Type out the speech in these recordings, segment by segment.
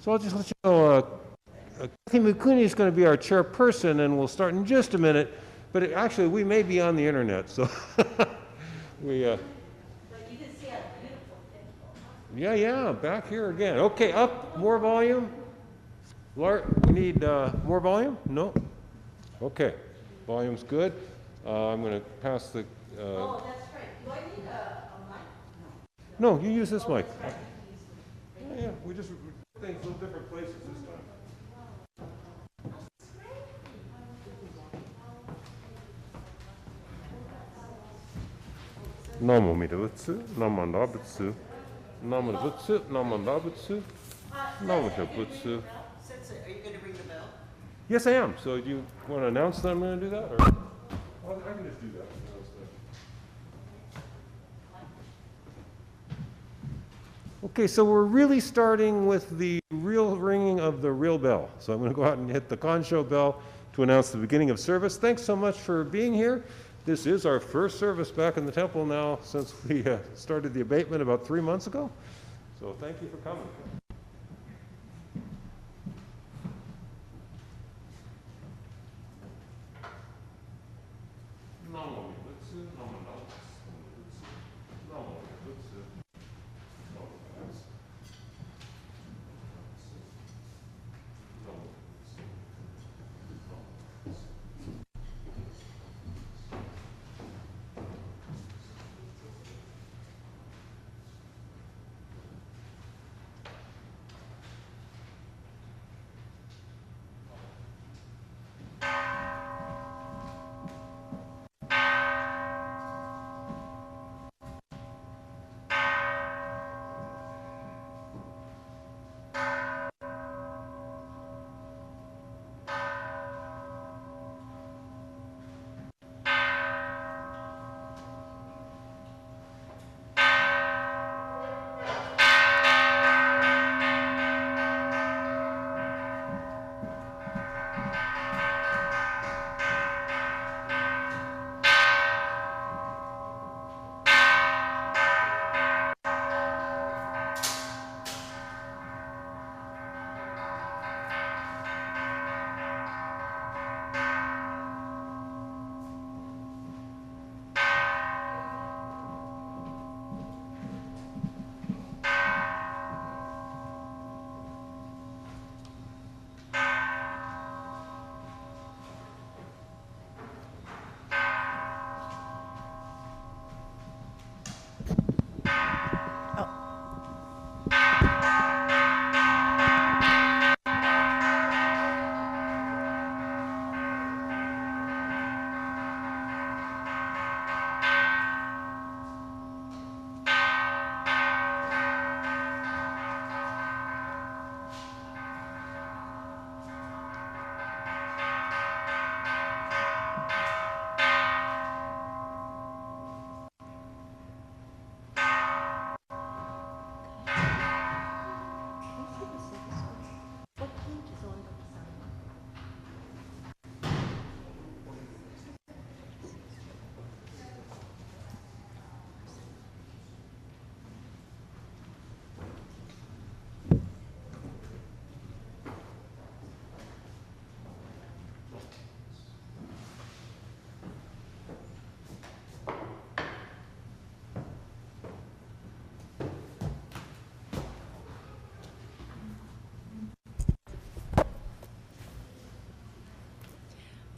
So I'll just let you know, Kathy Mukuni is going to be our chairperson, and we'll start in just a minute. But actually, we may be on the internet, so we. But you can see our beautiful temple. Yeah, back here again. Okay, up, more volume. We need more volume? No? Okay, volume's good. I'm going to pass the... oh, that's right. Do I need a mic? No, you use this mic. Right. Yeah, we just put things in different places this time. Namo midabutsu, namandabutsu, namadabutsu, namandabutsu, namadabutsu. Are you going to ring the bell? Yes, I am. So do you want to announce that I'm going to do that? Or? Well, I can just do that. Okay, so we're really starting with the real ringing of the real bell. So I'm going to go out and hit the Concho bell to announce the beginning of service. Thanks so much for being here. This is our first service back in the temple now since we started the abatement about 3 months ago. So thank you for coming.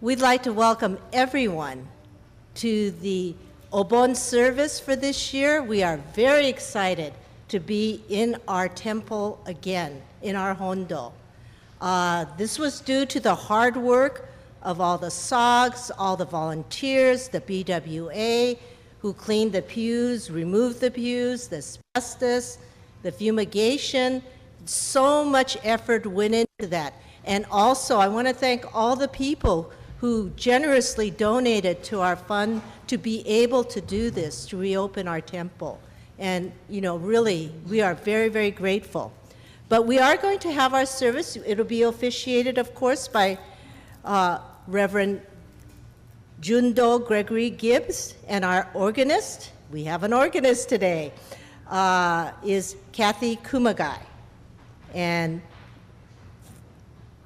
We'd like to welcome everyone to the Obon Service for this year. We are very excited to be in our temple again, in our Hondo. This was due to the hard work of all the SOGs, all the volunteers, the BWA, who cleaned the pews, removed the pews, the asbestos, the fumigation. So much effort went into that. And also, I want to thank all the people who generously donated to our fund to be able to do this, to reopen our temple. And, you know, really, we are very, very grateful. But we are going to have our service. It'll be officiated, of course, by Reverend Jundo Gregory Gibbs, and our organist, we have an organist today, is Kathy Kumagai. And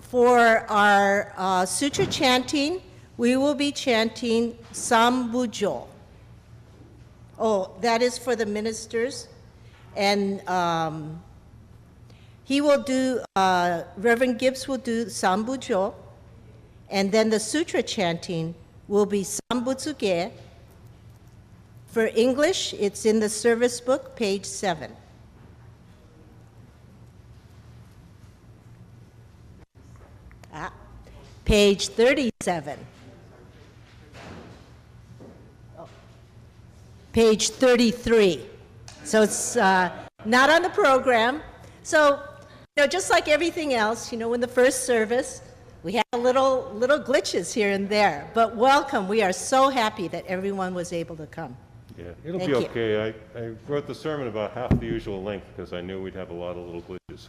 For our sutra chanting, we will be chanting Sambujo. Oh, that is for the ministers. And he will do, Reverend Gibbs will do Sambujo, and then the sutra chanting will be Sambutsuge. For English, it's in the service book, page 7. Page 37. Oh. Page 33. So it's not on the program. So, just like everything else, in the first service, we had little glitches here and there. But welcome. We are so happy that everyone was able to come. Yeah, it'll Thank be you. okay. I wrote the sermon about half the usual length because I knew we'd have a lot of little glitches.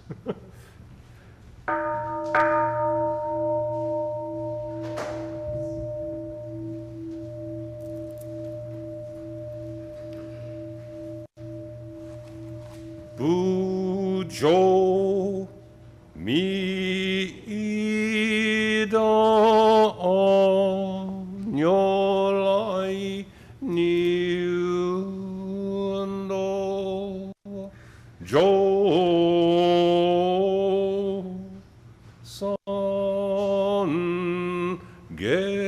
Bujo Mida Nyolai Niundo Jo Son Ge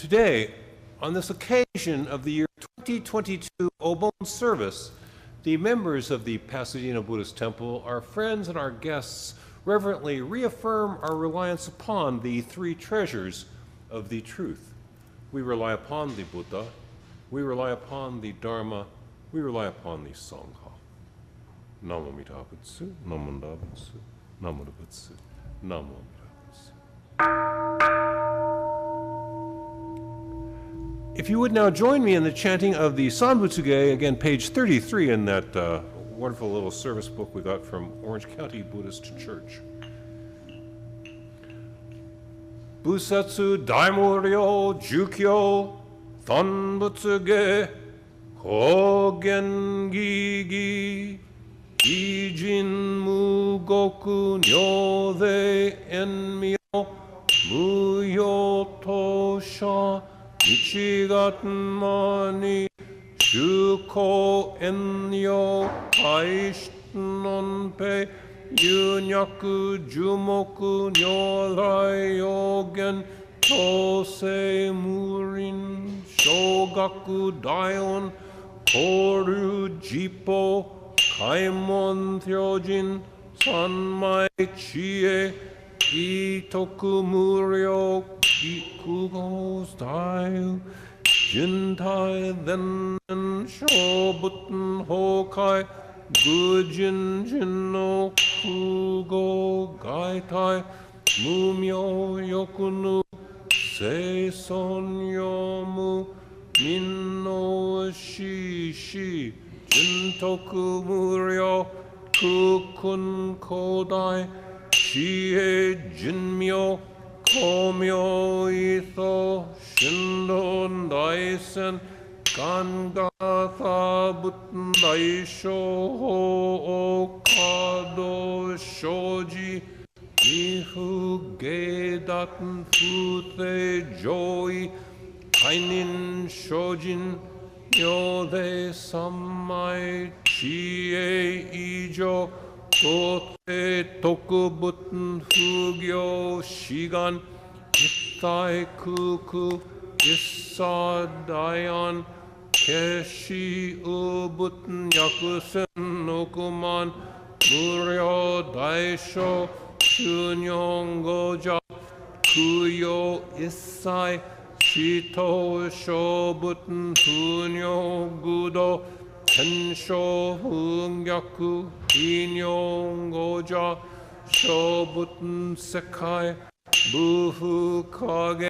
Today, on this occasion of the year 2022 Obon Service, the members of the Pasadena Buddhist Temple, our friends and our guests, reverently reaffirm our reliance upon the three treasures of the truth. We rely upon the Buddha, we rely upon the Dharma, we rely upon the Sangha. Namo Mita Butsu, Namo Nda Butsu, Namo Butsu, Namo Mita Butsu. If you would now join me in the chanting of the Sanbutsuge, again, page 33 in that wonderful little service book we got from Orange County Buddhist Church. Busatsu Daimuryo Jukyo Sanbutsuge Kogen Gigi Ijin Mugoku Nyode Enmyo Muyo Tosha Ichigatmani Shuko Enyo Kaishtonpe Yunyaku Jumoku Nyorai Yogen Tosei Murin Shogaku Daion Koru Jipo Kaimon Thyojin Sanmai Chie Itoku Muryo Kikugos Daiu 人体then小仏崩壊愚人人の空語外体無名欲ぬ生存読む民の死死人徳無量空君古代知恵人名光明意図神論大戦願が他仏大小法華道生じ未不芸達不定上位解任精進妙で三昧知恵以上五定特仏不行志願一体空空一切大安決しう仏百千億万無量大小中日五者空用一切使徒小仏不尿愚道天正不逆異尿五者小仏世界無不影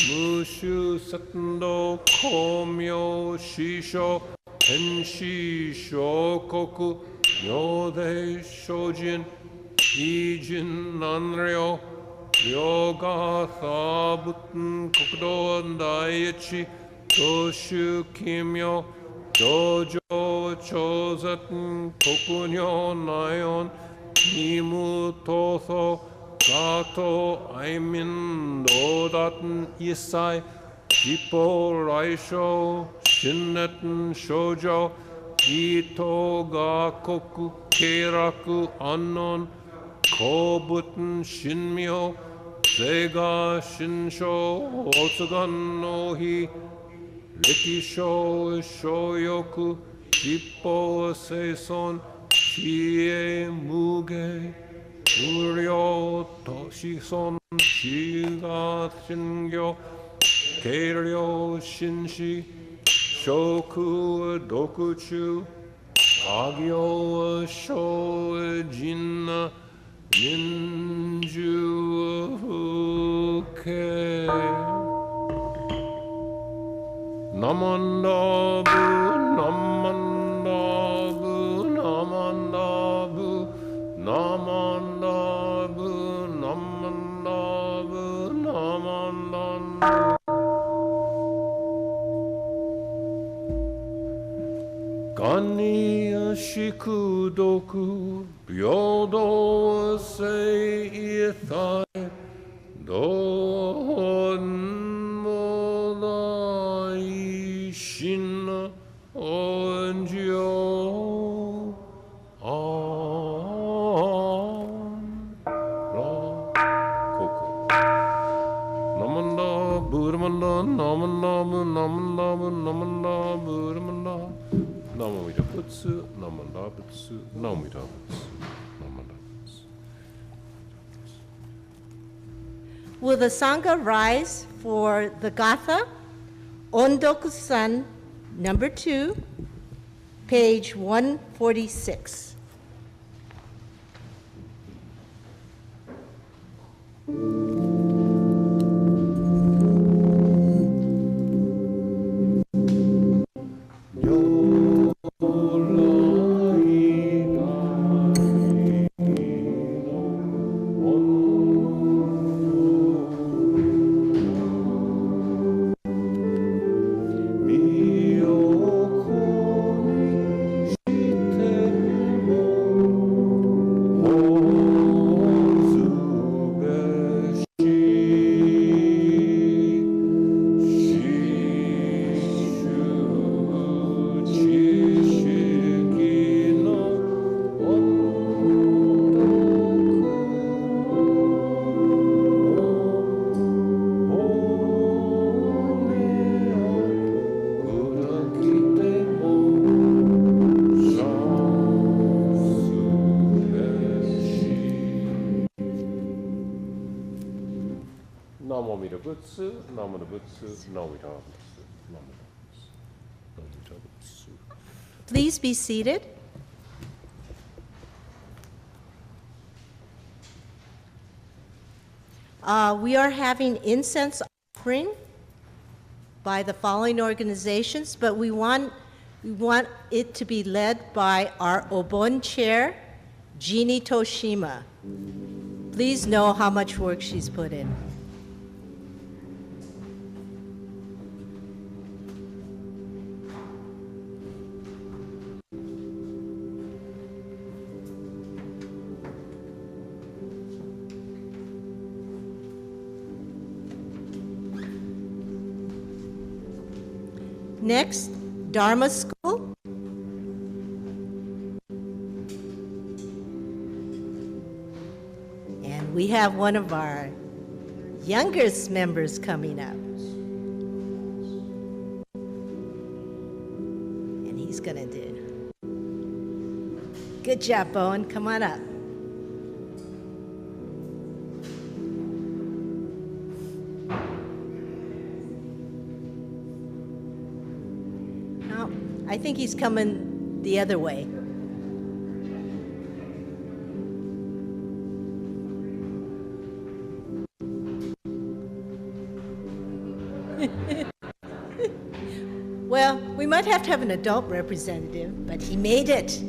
無臭節道光明師匠天使小国妙で精進異人難量両が差仏国道第一道州奇妙上場超絶国尿内音二無闘争ガト愛民道達一切一方来生新熱症状伊藤が国経楽安穏公仏神妙世が神聖発願の日歴史小欲一方生存知恵無芸無量と子孫死が真行軽量心死食毒中家業小人人寿不敬ナマンダブナマンダブナマンダブナマンダブナマンダブナマンダブ願に宿毒平等生体どんもない真恩情あらここナマンダブルマンダナマンダブナマンダブナマンダブルマンダナモミダ仏ナマンダ仏ナモミダ仏ナマンダ仏 Will the Sangha rise for the Gatha? Ondoku-san, number 2, page 146. Namo Buddha Butsu, Namo Buddha Butsu, Namo Buddha Butsu, Namo Please be seated. We are having incense offering by the following organizations, but we want it to be led by our Obon chair, Jeannie Toshima. Please know how much work she's put in. Next, Dharma School. And we have one of our youngest members coming up. And he's gonna do. Good job, Bowen. Come on up. I think he's coming the other way. Well, we might have to have an adult representative, but he made it.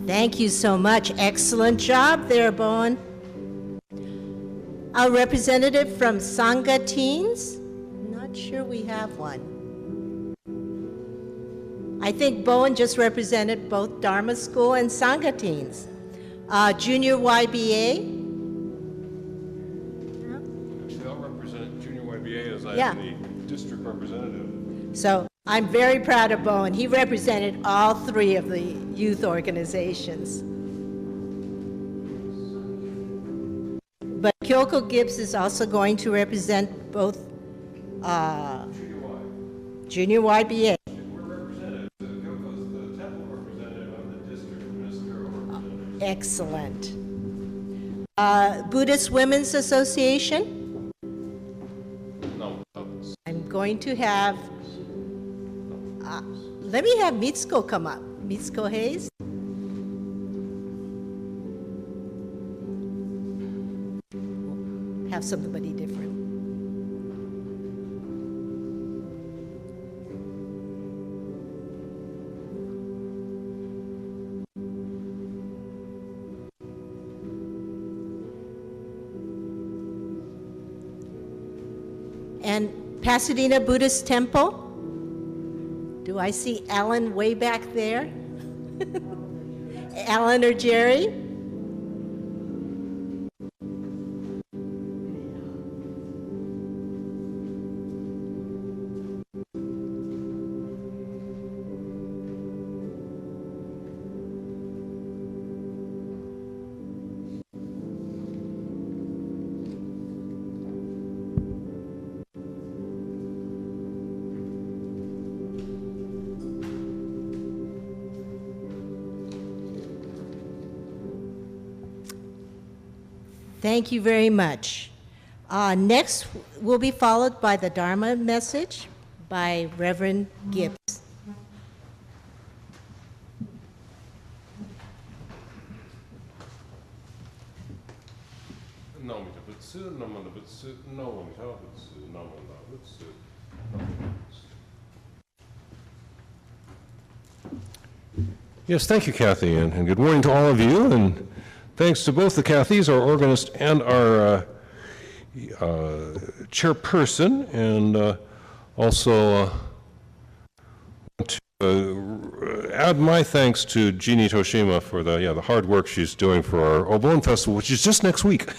Thank you so much. Excellent job there, Bowen. Our representative from Sangha Teens? Not sure we have one. I think Bowen just represented both Dharma School and Sangha Teens. Junior YBA? Actually, I'll represent Junior YBA as I am the district representative. So I'm very proud of Bowen. He represented all three of the youth organizations. But Gregory Gibbs is also going to represent both Junior YBA. We're represented. Kyoko's the temple representative. I'm the district ministerial representative. Excellent. Buddhist Women's Association? No. I'm going to have, let me have Mitsuko come up. Mitsuko Hayes? Have somebody different. And Pasadena Buddhist Temple. Do I see Alan way back there? Alan or Jerry? Thank you very much. Next will be followed by the Dharma message by Reverend Gibbs. Yes, thank you, Kathy, and good morning to all of you, and thanks to both the Kathys, our organist, and our chairperson, and also want to add my thanks to Jeannie Toshima for the hard work she's doing for our Obon Festival, which is just next week.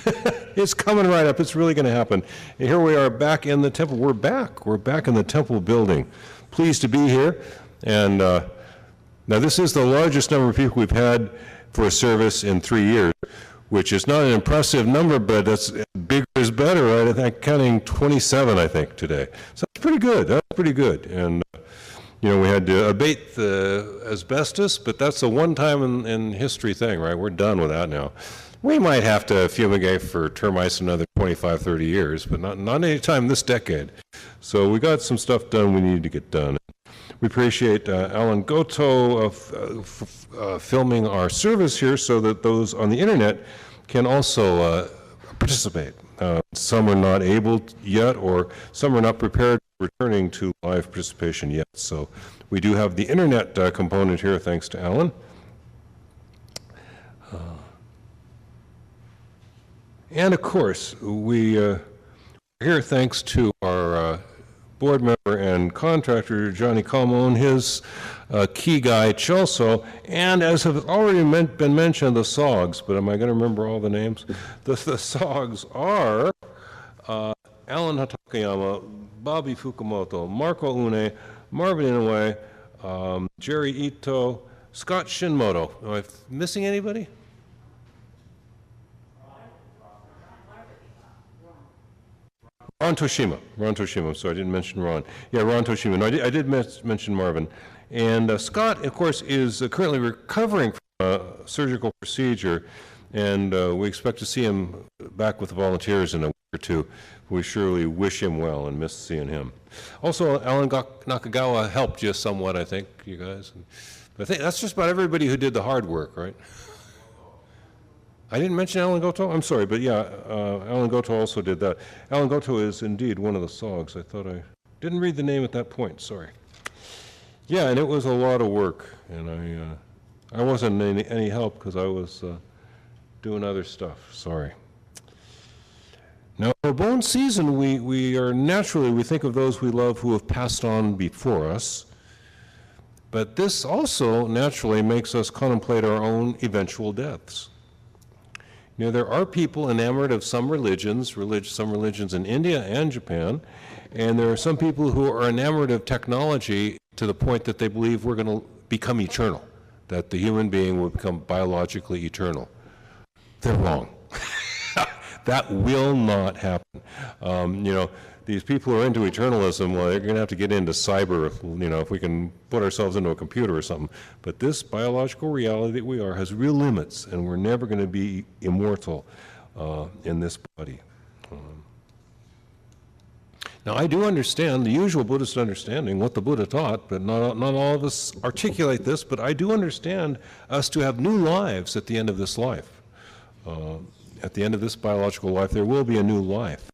It's coming right up. It's really going to happen. And here we are back in the temple. We're back in the temple building. Pleased to be here. And now this is the largest number of people we've had for a service in 3 years. which is not an impressive number, but that's bigger is better, right? I think counting 27, I think, today. So that's pretty good. That's pretty good. And, you know, we had to abate the asbestos, but that's a one-time in history thing, right? We're done with that now. We might have to fumigate for termites another 25, 30 years, but not any time this decade. So we got some stuff done we need to get done. We appreciate Alan Goto of filming our service here so that those on the internet can also participate. Some are not able yet, or some are not prepared returning to live participation yet. So we do have the internet component here, thanks to Alan. And of course, we are here thanks to our board member and contractor, Johnny Como, and his key guy, Chelso, and as have already been mentioned, the SOGs, but am I going to remember all the names? The SOGs are Alan Hatakayama, Bobby Fukumoto, Marco Une, Marvin Inoue, Jerry Ito, Scott Shinmoto. Am I missing anybody? Ron Toshima, so I didn't mention Ron. Yeah, Ron Toshima. No, I did mention Marvin. And Scott, of course, is currently recovering from a surgical procedure, and we expect to see him back with the volunteers in a week or two. We surely wish him well and miss seeing him. Also, Alan Nakagawa helped you somewhat, I think, you guys. But I think that's just about everybody who did the hard work, right? I didn't mention Alan Goto? I'm sorry, but yeah, Alan Goto also did that. Alan Goto is indeed one of the SOGs. I thought I didn't read the name at that point, sorry. Yeah, and it was a lot of work, and I wasn't any help because I was doing other stuff, sorry. Now, for bone season, we are naturally, we think of those we love who have passed on before us, but this also naturally makes us contemplate our own eventual deaths. You know, there are people enamored of some religions in India and Japan, and there are some people who are enamored of technology to the point that they believe we're going to become eternal, that the human being will become biologically eternal. They're wrong. That will not happen. You know, these people who are into eternalism, well, they're going to have to get into cyber, you know, if we can put ourselves into a computer or something. But this biological reality that we are has real limits, and we're never going to be immortal in this body. Now, I do understand the usual Buddhist understanding, what the Buddha taught, but not all of us articulate this, but I do understand us to have new lives at the end of this life. At the end of this biological life, there will be a new life.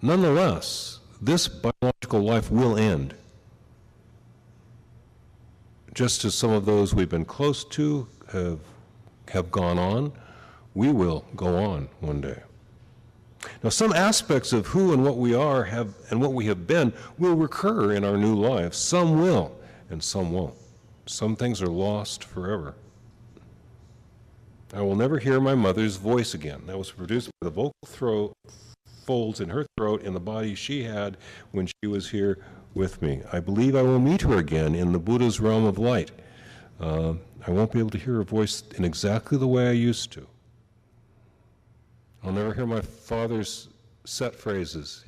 Nonetheless, this biological life will end. Just as some of those we've been close to have gone on, we will go on one day. Now, some aspects of who and what we are and what we have been will recur in our new lives. Some will, and some won't. Some things are lost forever. I will never hear my mother's voice again. That was produced by the vocal folds in her throat in the body she had when she was here with me. I believe I will meet her again in the Buddha's realm of light. I won't be able to hear her voice in exactly the way I used to. I'll never hear my father's set phrases.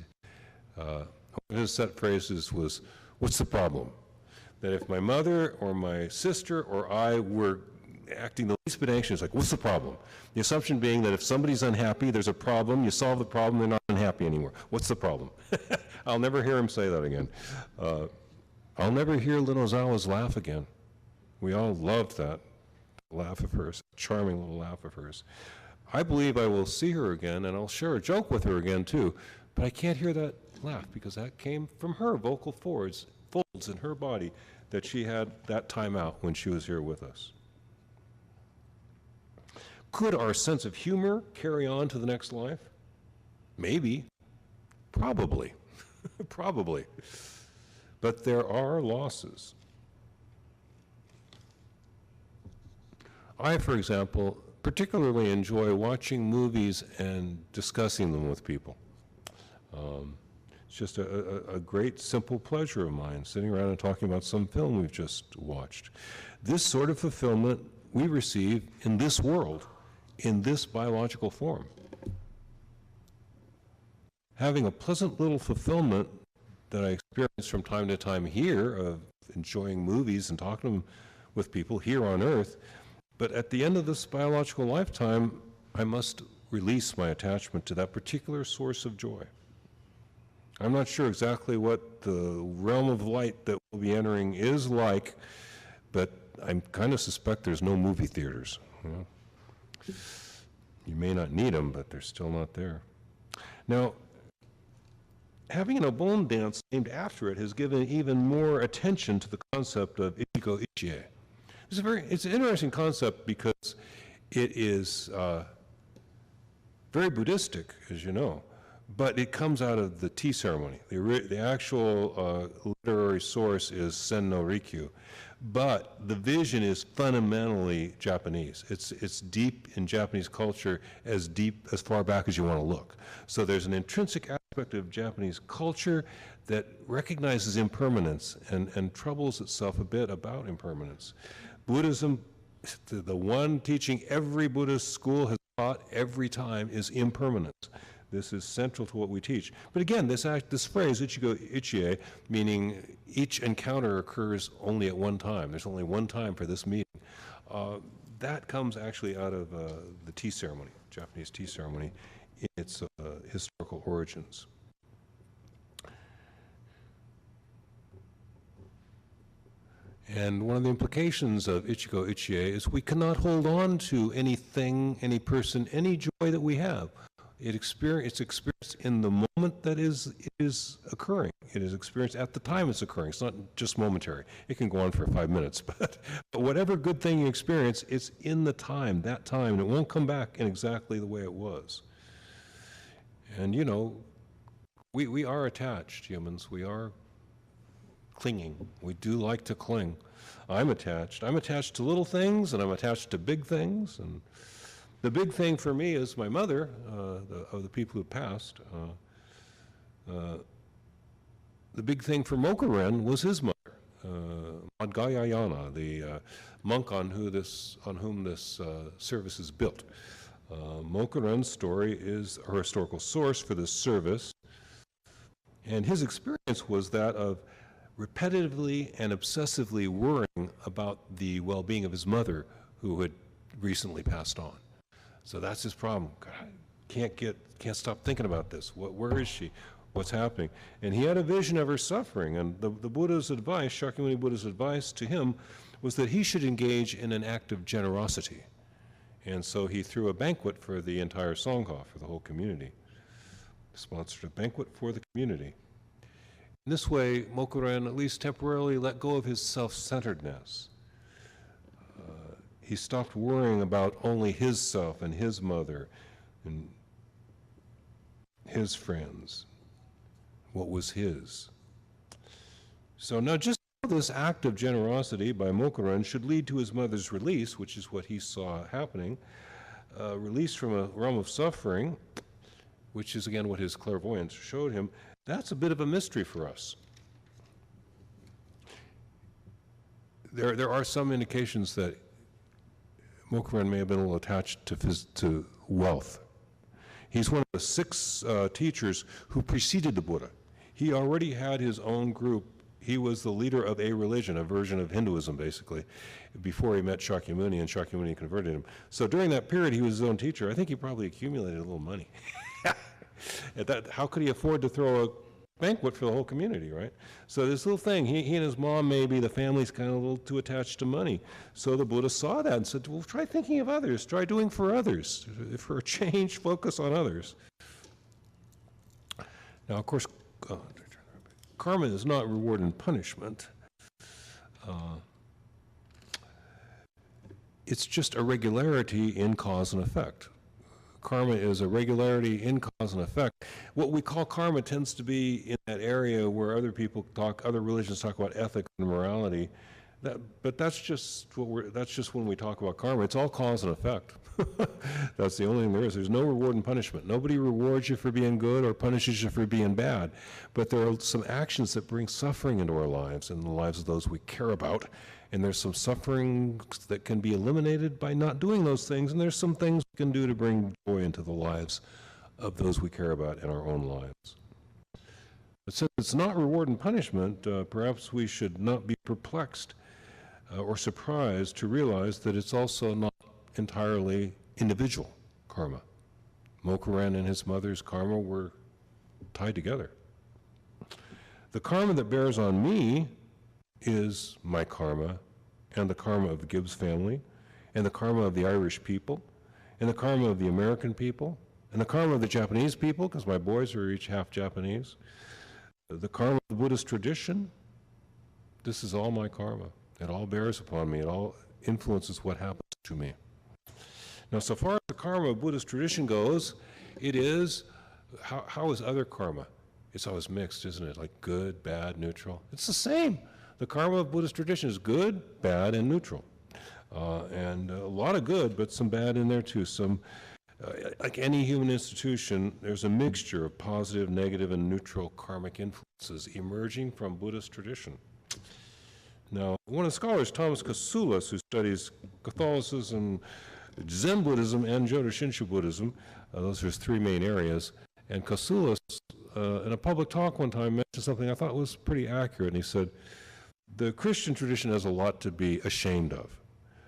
One of his set phrases was, "What's the problem?" That if my mother or my sister or I were acting the least bit anxious, like, what's the problem? The assumption being that if somebody's unhappy, there's a problem, you solve the problem, they're not unhappy anymore. What's the problem? I'll never hear him say that again. I'll never hear little Zawa's laugh again. We all loved that laugh of hers, charming little laugh of hers. I believe I will see her again, and I'll share a joke with her again too, but I can't hear that laugh because that came from her vocal folds in her body that she had that time out when she was here with us. Could our sense of humor carry on to the next life? Maybe. Probably. Probably. But there are losses. I, for example, particularly enjoy watching movies and discussing them with people. It's just a great, simple pleasure of mine, sitting around and talking about some film we've just watched. This sort of fulfillment we receive in this world in this biological form. Having a pleasant little fulfillment that I experience from time to time here of enjoying movies and talking with people here on Earth, but at the end of this biological lifetime, I must release my attachment to that particular source of joy. I'm not sure exactly what the realm of light that we'll be entering is like, but I kind of suspect there's no movie theaters. You know? You may not need them, but they're still not there. Now, having an Obon dance named after it has given even more attention to the concept of Ichigo Ichie. It's an interesting concept because it is very Buddhistic, as you know, but it comes out of the tea ceremony. The actual literary source is Sen no Rikyu, but the vision is fundamentally Japanese. It's deep in Japanese culture, as deep as far back as you want to look. So there's an intrinsic aspect of Japanese culture that recognizes impermanence and troubles itself a bit about impermanence. Buddhism, the one teaching every Buddhist school has taught every time, is impermanence. This is central to what we teach. But again, this phrase, Ichigo Ichie, meaning each encounter occurs only at one time. There's only one time for this meeting. That comes actually out of the tea ceremony, Japanese tea ceremony, in its historical origins. And one of the implications of Ichigo Ichie is we cannot hold on to anything, any person, any joy that we have. It's experienced in the moment that is occurring. It is experienced at the time it's occurring. It's not just momentary. It can go on for 5 minutes, but whatever good thing you experience, it's in the time, that time, and it won't come back in exactly the way it was. And you know, we are attached, humans. We are clinging. We do like to cling. I'm attached. I'm attached to little things, and I'm attached to big things, and the big thing for me is my mother, of the people who passed. The big thing for Mokuren was his mother, Madgayayana, the monk on whom this service is built. Mokuren's story is her historical source for this service, and his experience was that of repetitively and obsessively worrying about the well-being of his mother, who had recently passed on. So that's his problem. God, can't stop thinking about this. Where is she? What's happening? And he had a vision of her suffering, and the Buddha's advice, Shakyamuni Buddha's advice to him, was that he should engage in an act of generosity. And so he threw a banquet for the entire Sangha, for the whole community. Sponsored a banquet for the community. In this way, Mokuren at least temporarily let go of his self-centeredness. He stopped worrying about only his self and his mother and his friends, what was his. So now just this act of generosity by Mokuren should lead to his mother's release, which is what he saw happening, release from a realm of suffering, which is again what his clairvoyance showed him. That's a bit of a mystery for us. There are some indications that Mokuren may have been a little attached to wealth. He's one of the 6 teachers who preceded the Buddha. He already had his own group. He was the leader of a religion, a version of Hinduism, basically, before he met Shakyamuni, and Shakyamuni converted him. So during that period, he was his own teacher. I think he probably accumulated a little money. How could he afford to throw a banquet for the whole community, right? So this little thing, he and his mom, maybe the family's kind of a little too attached to money. So the Buddha saw that and said, well, try thinking of others, try doing for others. For a change, focus on others. Now, of course, karma is not reward and punishment. It's just a regularity in cause and effect. Karma is a regularity in cause and effect. What we call karma tends to be in that area where other religions talk about ethics and morality. But that's just that's just when we talk about karma. It's all cause and effect. That's the only thing there is. There's no reward and punishment. Nobody rewards you for being good or punishes you for being bad. But there are some actions that bring suffering into our lives and the lives of those we care about. And there's some suffering that can be eliminated by not doing those things. And there's some things we can do to bring joy into the lives of those we care about in our own lives. But since it's not reward and punishment, perhaps we should not be perplexed or surprised to realize that it's also not entirely individual karma. Mokuran and his mother's karma were tied together. The karma that bears on me is my karma, and the karma of the Gibbs family, and the karma of the Irish people, and the karma of the American people, and the karma of the Japanese people, because my boys are each half Japanese, the karma of the Buddhist tradition. This is all my karma. It all bears upon me. It all influences what happens to me. Now, so far as the karma of Buddhist tradition goes, it is, how is other karma? It's always mixed, isn't it? Like good, bad, neutral. It's the same. The karma of Buddhist tradition is good, bad, and neutral. And a lot of good, but some bad in there too. Some, like any human institution, there's a mixture of positive, negative, and neutral karmic influences emerging from Buddhist tradition. Now, one of the scholars, Thomas Kasulas, who studies Catholicism, Zen Buddhism, and Jodo Shinshu Buddhism, those are his three main areas, and Kasulas, in a public talk one time, mentioned something I thought was pretty accurate, and he said, the Christian tradition has a lot to be ashamed of.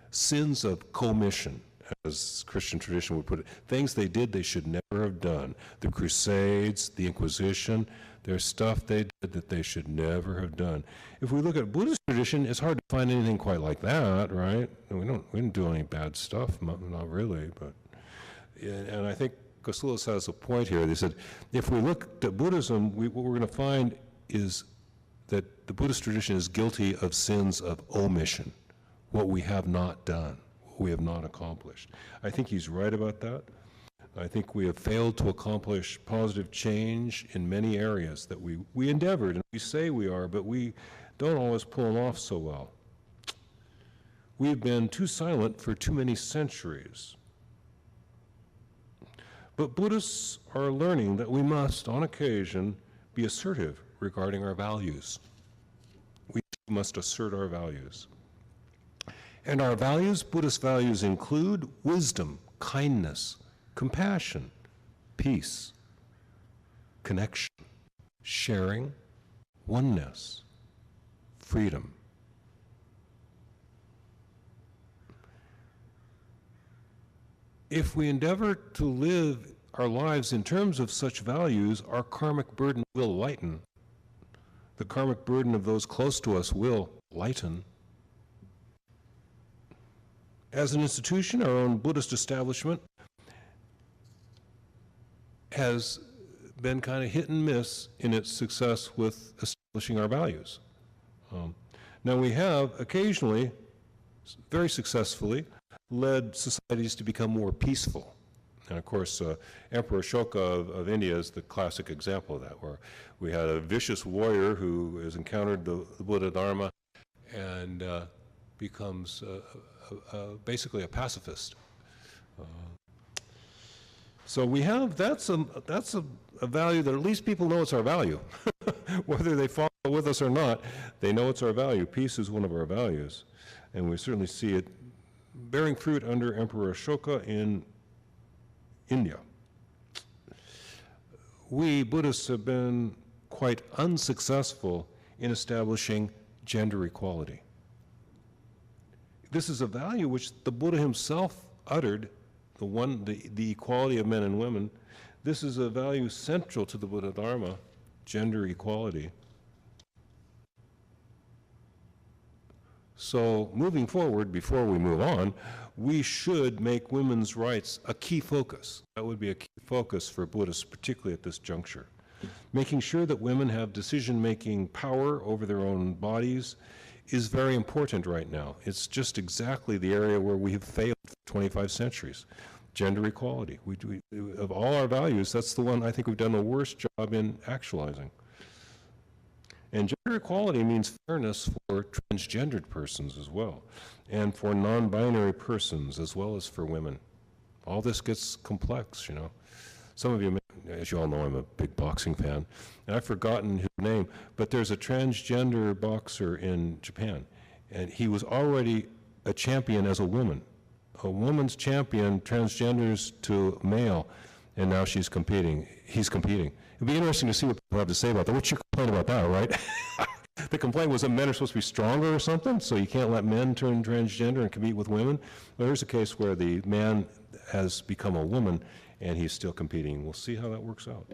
Sins of commission, as Christian tradition would put it, things they did they should never have done. The Crusades, the Inquisition, there's stuff they did that they should never have done. If we look at Buddhist tradition, it's hard to find anything quite like that, right? We didn't do any bad stuff, not really, but, and I think Kasulas has a point here. They said, if we look at Buddhism, what we're going to find is that the Buddhist tradition is guilty of sins of omission, what we have not done, what we have not accomplished. I think he's right about that. I think we have failed to accomplish positive change in many areas that we endeavored and we say we are, but we don't always pull them off so well. We've been too silent for too many centuries. But Buddhists are learning that we must, on occasion, be assertive regarding our values. We must assert our values. And our values, Buddhist values, include wisdom, kindness, compassion, peace, connection, sharing, oneness, freedom. If we endeavor to live our lives in terms of such values, our karmic burden will lighten. The karmic burden of those close to us will lighten. As an institution, our own Buddhist establishment has been kind of hit and miss in its success with establishing our values. Now we have occasionally, very successfully, led societies to become more peaceful. And of course, Emperor Ashoka of India is the classic example of that, where we had a vicious warrior who has encountered the Buddha Dharma and becomes basically a pacifist. So we have, that's a value that at least people know it's our value. Whether they follow with us or not, they know it's our value. Peace is one of our values. And we certainly see it bearing fruit under Emperor Ashoka in India. We Buddhists have been quite unsuccessful in establishing gender equality. This is a value which the Buddha himself uttered, the equality of men and women. This is a value central to the Buddha Dharma, gender equality. So moving forward, before we move on, we should make women's rights a key focus. That would be a key focus for Buddhists, particularly at this juncture. Making sure that women have decision-making power over their own bodies is very important right now. It's just exactly the area where we have failed for 25 centuries. Gender equality. Of all our values, that's the one I think we've done the worst job in actualizing. And gender equality means fairness for transgendered persons as well, and for non-binary persons as well as for women. All this gets complex, you know. Some of you, as you all know, I'm a big boxing fan, and I've forgotten his name, but there's a transgender boxer in Japan, and he was already a champion as a woman. A woman's champion transgenders to male, and now he's competing. It'd be interesting to see what people have to say about that. What's your complaint about that, right? The complaint was that men are supposed to be stronger or something, so you can't let men turn transgender and compete with women. Well, here's a case where the man has become a woman, and he's still competing. We'll see how that works out.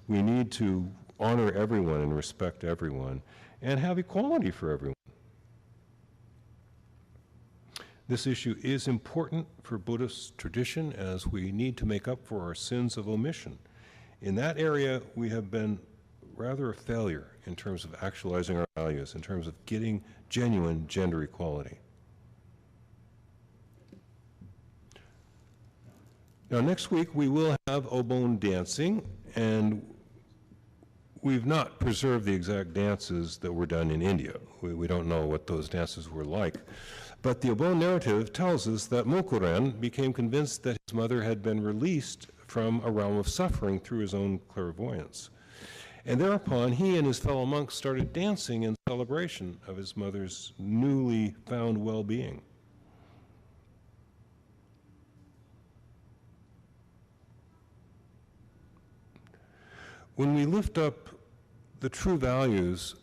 We need to honor everyone and respect everyone, and have equality for everyone. This issue is important for Buddhist tradition, as we need to make up for our sins of omission. In that area, we have been rather a failure in terms of actualizing our values, in terms of getting genuine gender equality. Now, next week we will have Obon dancing, and we've not preserved the exact dances that were done in India. We don't know what those dances were like. But the Obon narrative tells us that Mokuren became convinced that his mother had been released from a realm of suffering through his own clairvoyance. And thereupon, he and his fellow monks started dancing in celebration of his mother's newly found well-being. When we lift up the true values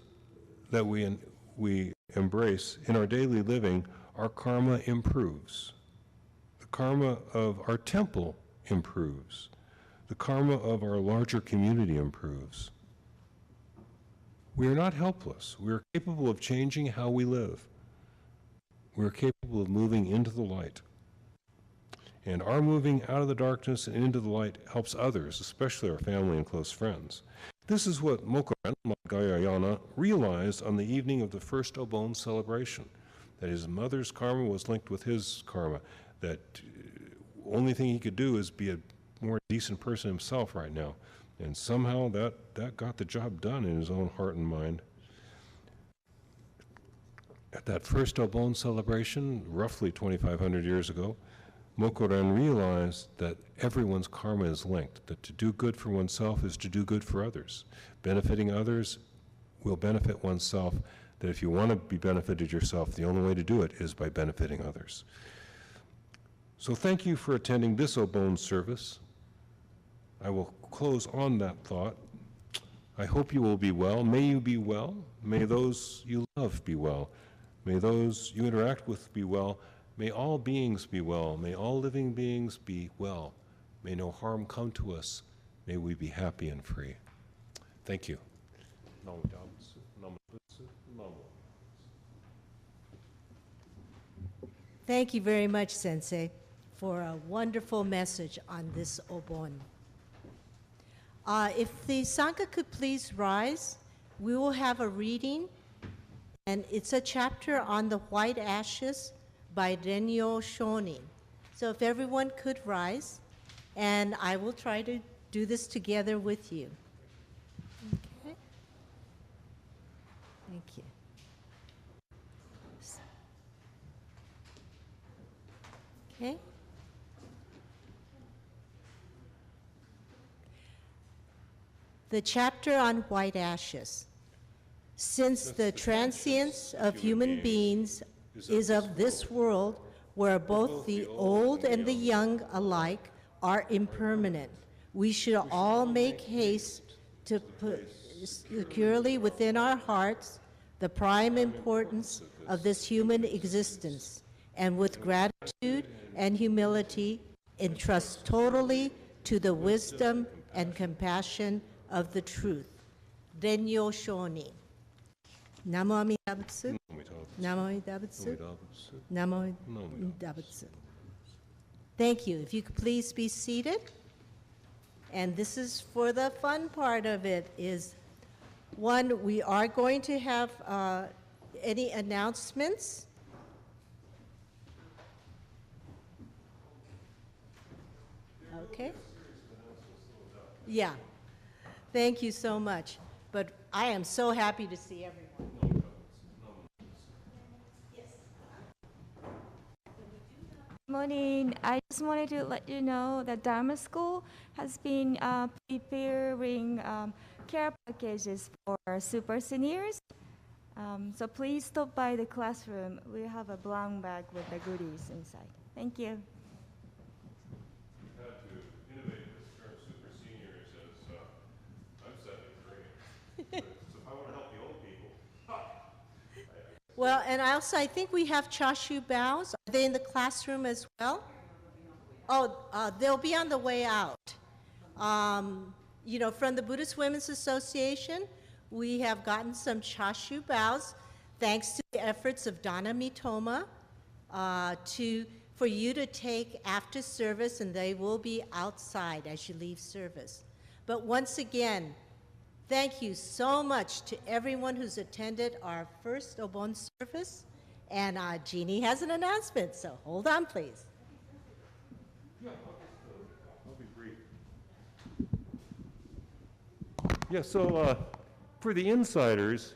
that we embrace in our daily living, our karma improves. The karma of our temple improves. The karma of our larger community improves. We are not helpless. We are capable of changing how we live. We are capable of moving into the light. And our moving out of the darkness and into the light helps others, especially our family and close friends. This is what Mokuren Gayayana realized on the evening of the first Obon celebration, that his mother's karma was linked with his karma, that only thing he could do is be a more decent person himself right now. And somehow that got the job done in his own heart and mind. At that first Obon celebration, roughly 2,500 years ago, Mokuren realized that everyone's karma is linked, that to do good for oneself is to do good for others. Benefiting others will benefit oneself, that if you want to be benefited yourself, the only way to do it is by benefiting others. So thank you for attending this Obon service. I will close on that thought. I hope you will be well. May you be well. May those you love be well. May those you interact with be well. May all beings be well. May all living beings be well. May no harm come to us. May we be happy and free. Thank you. Thank you very much, Sensei, for a wonderful message on this Obon. If the Sangha could please rise, we will have a reading, and it's a chapter on the white ashes by Renyo Shonin. So if everyone could rise, and I will try to do this together with you. Okay. Thank you. Okay. The chapter on white ashes. Since the transience of human beings is of this world, where both the old and the young alike are impermanent, we should all make haste to put securely within our hearts the prime importance of this human existence, and with gratitude and humility entrust totally to the wisdom and compassion of the truth. Renyo Shonin. Namo Amida Butsu. Namo Amida Butsu. Namo Amida Butsu. Thank you. If you could please be seated. And this is for the fun part of it is, one, we are going to have any announcements. Okay. Yeah. Thank you so much. But I am so happy to see everyone. Morning. I just wanted to let you know that Dharma School has been preparing care packages for super seniors. So please stop by the classroom. We have a brown bag with the goodies inside. Thank you. We've had to innovate this term super seniors as I'm 73. So if I want to help the old people, Well, and also, I think we have chashu baos. Are they in the classroom as well? Oh, they'll be on the way out. You know, from the Buddhist Women's Association, we have gotten some chashu baos, thanks to the efforts of Donna Mitoma, for you to take after service, and they will be outside as you leave service. But once again, thank you so much to everyone who's attended our first Obon service. And Jeannie has an announcement, so hold on, please. yeah, I'll be brief. Yeah, so for the insiders,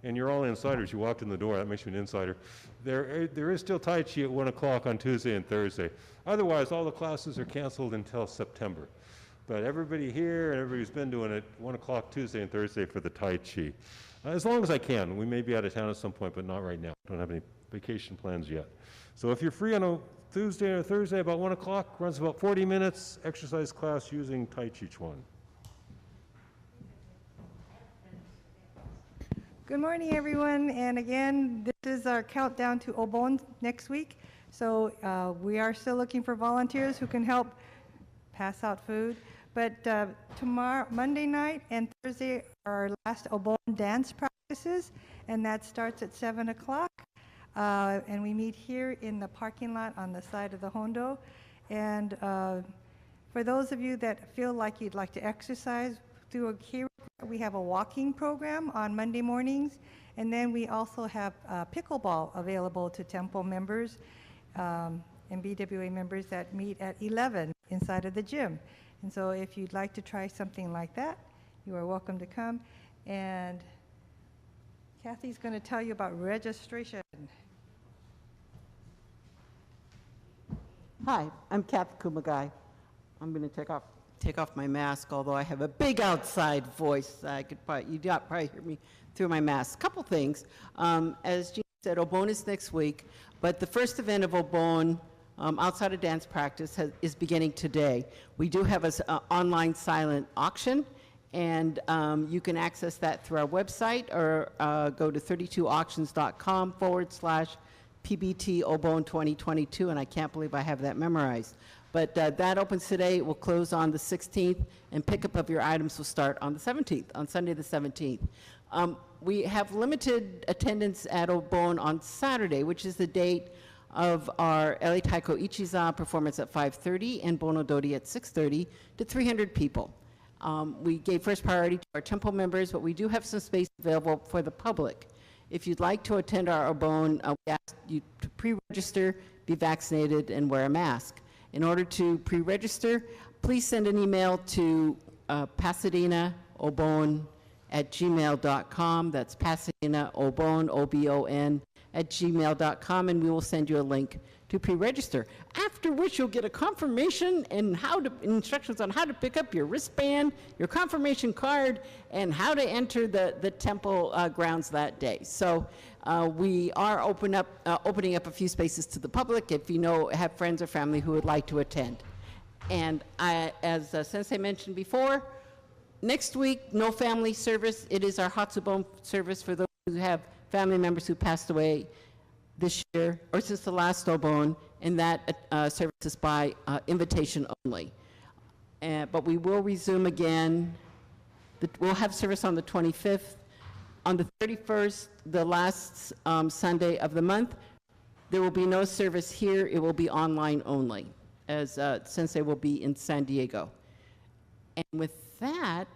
and you're all insiders, you walked in the door, that makes you an insider. There is still Tai Chi at 1 o'clock on Tuesday and Thursday. Otherwise, all the classes are canceled until September. But everybody here and everybody who's been doing it, 1 o'clock Tuesday and Thursday for the Tai Chi. As long as I can. We may be out of town at some point, but not right now. Don't have any vacation plans yet. So if you're free on a Tuesday or Thursday about 1 o'clock, runs about 40 minutes, exercise class using Tai Chi Chuan. Good morning, everyone. And again, this is our countdown to Obon next week. So we are still looking for volunteers who can help pass out food. But tomorrow, Monday night and Thursday are our last Obon dance practices, and that starts at 7 o'clock. And we meet here in the parking lot on the side of the Hondo. And for those of you that feel like you'd like to exercise through here, we have a walking program on Monday mornings. And then we also have pickleball available to temple members and BWA members that meet at 11 inside of the gym. And so if you'd like to try something like that, you are welcome to come. And Kathy's going to tell you about registration. Hi, I'm Kathy Kumagai. I'm going to take off my mask, although I have a big outside voice. You'd probably hear me through my mask. Couple things. As Jean said, Obon is next week, but the first event of Obon outside of dance practice is beginning today. We do have an online silent auction, and you can access that through our website or go to 32auctions.com/PBT Obon 2022, and I can't believe I have that memorized. But that opens today. It will close on the 16th, and pickup of your items will start on the 17th, on Sunday the 17th. We have limited attendance at Obon on Saturday, which is the date of our Eli Taiko Ichiza performance at 5:30 and Bono Dodi at 6:30 to 300 people. We gave first priority to our temple members, but we do have some space available for the public. If you'd like to attend our Obon, we ask you to pre-register, be vaccinated, and wear a mask. In order to pre-register, please send an email to Pasadena Obon @gmail.com. That's Pasadena Obon, O-B-O-N, @gmail.com, and we will send you a link to pre-register. After which you'll get a confirmation and instructions on how to pick up your wristband, your confirmation card, and how to enter the temple grounds that day. So we are opening up a few spaces to the public if you have friends or family who would like to attend. And as Sensei mentioned before, next week, no family service. It is our Hatsubon service for those who have family members who passed away this year or since the last Obon, and that service is by invitation only. But we will resume again. We'll have service on the 25th. On the 31st, the last Sunday of the month, there will be no service here. It will be online only, as Sensei will be in San Diego. And with that,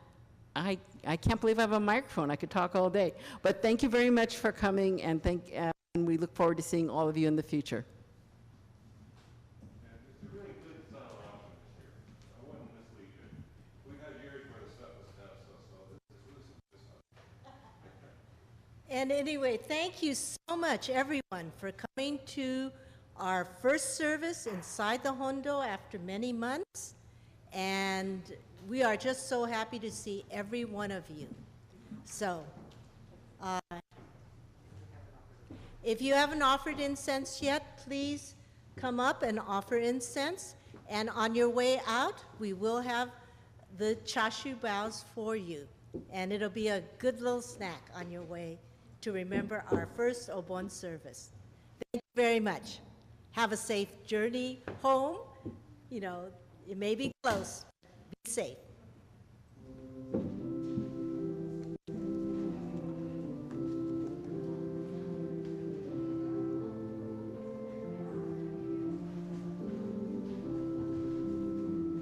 I can't believe I have a microphone. I could talk all day. But thank you very much for coming, and we look forward to seeing all of you in the future. And it's a really good style option this year. I wouldn't mislead you. We've had years where the stuff was best, so this is really some good stuff. And anyway, thank you so much, everyone, for coming to our first service inside the Hondo after many months. And we are just so happy to see every one of you. So, if you haven't offered incense yet, please come up and offer incense. And on your way out, we will have the chashu baos for you. And it'll be a good little snack on your way to remember our first Obon service. Thank you very much. Have a safe journey home. You know, it may be close. Be safe.